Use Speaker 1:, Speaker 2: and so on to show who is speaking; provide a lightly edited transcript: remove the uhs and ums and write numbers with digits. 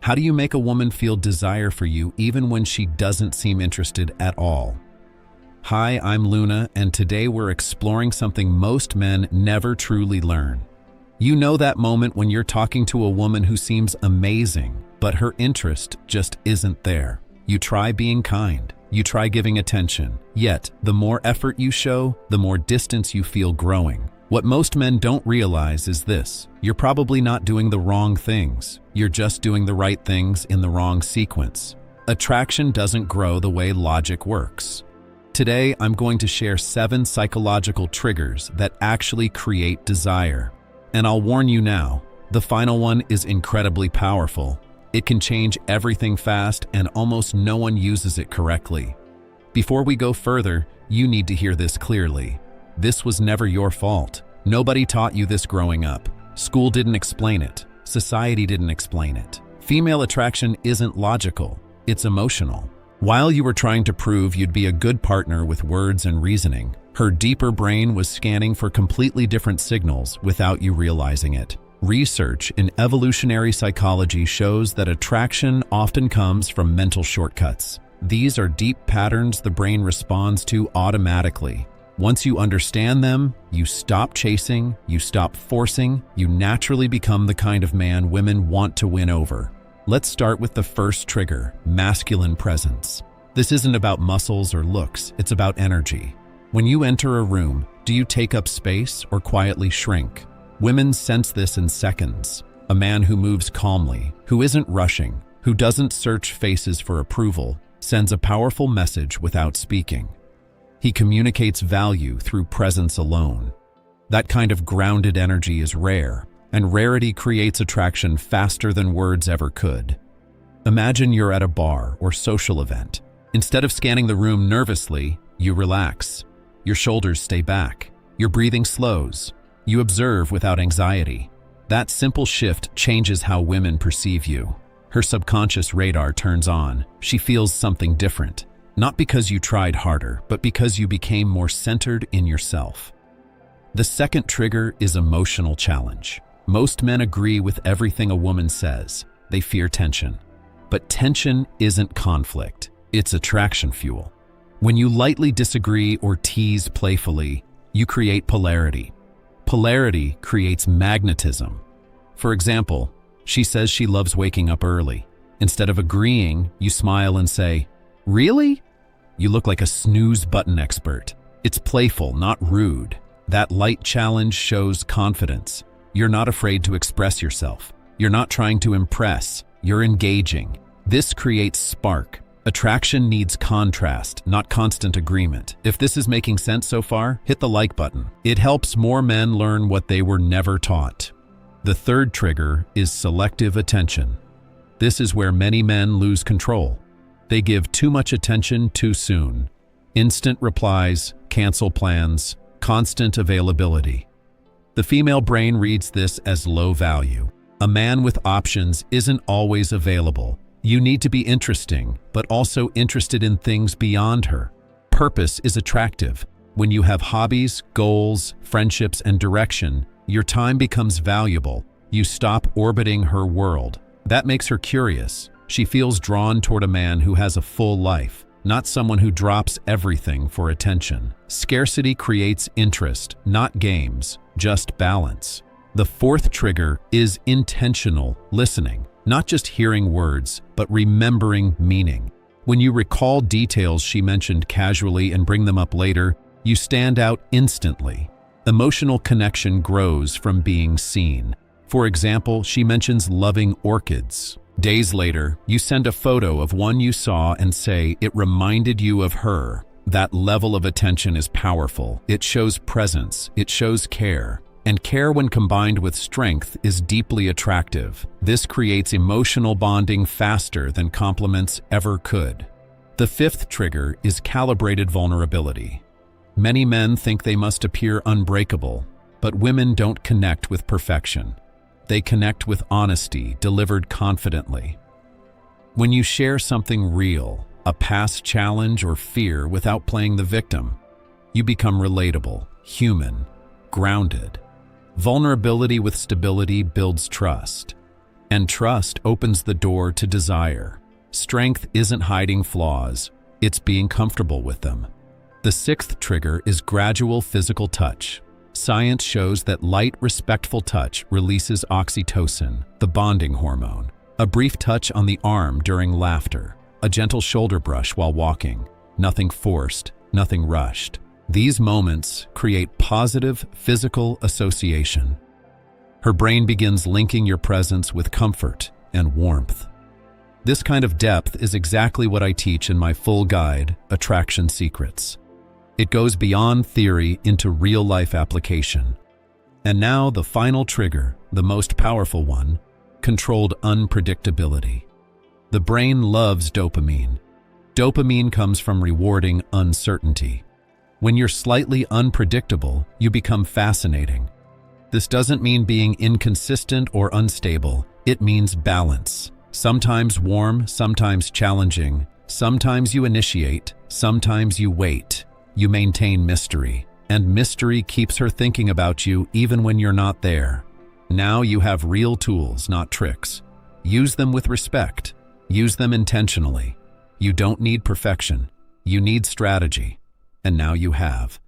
Speaker 1: How do you make a woman feel desire for you even when she doesn't seem interested at all? Hi, I'm Luna, and today we're exploring something most men never truly learn. You know that moment when you're talking to a woman who seems amazing, but her interest just isn't there. You try being kind, you try giving attention, yet the more effort you show, the more distance you feel growing. What most men don't realize is this: you're probably not doing the wrong things, you're just doing the right things in the wrong sequence. Attraction doesn't grow the way logic works. Today, I'm going to share 7 psychological triggers that actually create desire. And I'll warn you now, the final one is incredibly powerful. It can change everything fast, and almost no one uses it correctly. Before we go further, you need to hear this clearly. This was never your fault. Nobody taught you this growing up. School didn't explain it. Society didn't explain it. Female attraction isn't logical, it's emotional. While you were trying to prove you'd be a good partner with words and reasoning, her deeper brain was scanning for completely different signals without you realizing it. Research in evolutionary psychology shows that attraction often comes from mental shortcuts. These are deep patterns the brain responds to automatically. Once you understand them, you stop chasing, you stop forcing, you naturally become the kind of man women want to win over. Let's start with the first trigger: masculine presence. This isn't about muscles or looks, it's about energy. When you enter a room, do you take up space or quietly shrink? Women sense this in seconds. A man who moves calmly, who isn't rushing, who doesn't search faces for approval, sends a powerful message without speaking. He communicates value through presence alone. That kind of grounded energy is rare, and rarity creates attraction faster than words ever could. Imagine you're at a bar or social event. Instead of scanning the room nervously, you relax. Your shoulders stay back. Your breathing slows. You observe without anxiety. That simple shift changes how women perceive you. Her subconscious radar turns on. She feels something different. Not because you tried harder, but because you became more centered in yourself. The second trigger is emotional challenge. Most men agree with everything a woman says. They fear tension. But tension isn't conflict. It's attraction fuel. When you lightly disagree or tease playfully, you create polarity. Polarity creates magnetism. For example, she says she loves waking up early. Instead of agreeing, you smile and say, "Really?" You look like a snooze button expert. It's playful, not rude. That light challenge shows confidence. You're not afraid to express yourself. You're not trying to impress. You're engaging. This creates spark. Attraction needs contrast, not constant agreement. If this is making sense so far, hit the like button. It helps more men learn what they were never taught. The third trigger is selective attention. This is where many men lose control. They give too much attention too soon. Instant replies, cancel plans, constant availability. The female brain reads this as low value. A man with options isn't always available. You need to be interesting, but also interested in things beyond her. Purpose is attractive. When you have hobbies, goals, friendships, and direction, your time becomes valuable. You stop orbiting her world. That makes her curious. She feels drawn toward a man who has a full life, not someone who drops everything for attention. Scarcity creates interest, not games, just balance. The fourth trigger is intentional listening. Not just hearing words, but remembering meaning. When you recall details she mentioned casually and bring them up later, you stand out instantly. Emotional connection grows from being seen. For example, she mentions loving orchids. Days later, you send a photo of one you saw and say it reminded you of her. That level of attention is powerful. It shows presence. It shows care. And care, when combined with strength, is deeply attractive. This creates emotional bonding faster than compliments ever could. The fifth trigger is calibrated vulnerability. Many men think they must appear unbreakable, but women don't connect with perfection. They connect with honesty delivered confidently. When you share something real, a past challenge or fear without playing the victim, you become relatable, human, grounded. Vulnerability with stability builds trust. And trust opens the door to desire. Strength isn't hiding flaws, it's being comfortable with them. The sixth trigger is gradual physical touch. Science shows that light, respectful touch releases oxytocin, the bonding hormone. A brief touch on the arm during laughter, a gentle shoulder brush while walking, nothing forced, nothing rushed. These moments create positive physical association. Her brain begins linking your presence with comfort and warmth. This kind of depth is exactly what I teach in my full guide, Attraction Secrets. It goes beyond theory into real-life application. And now the final trigger, the most powerful one, controlled unpredictability. The brain loves dopamine. Dopamine comes from rewarding uncertainty. When you're slightly unpredictable, you become fascinating. This doesn't mean being inconsistent or unstable. It means balance. Sometimes warm, sometimes challenging. Sometimes you initiate, sometimes you wait. You maintain mystery, and mystery keeps her thinking about you even when you're not there. Now you have real tools, not tricks. Use them with respect. Use them intentionally. You don't need perfection. You need strategy. And now you have.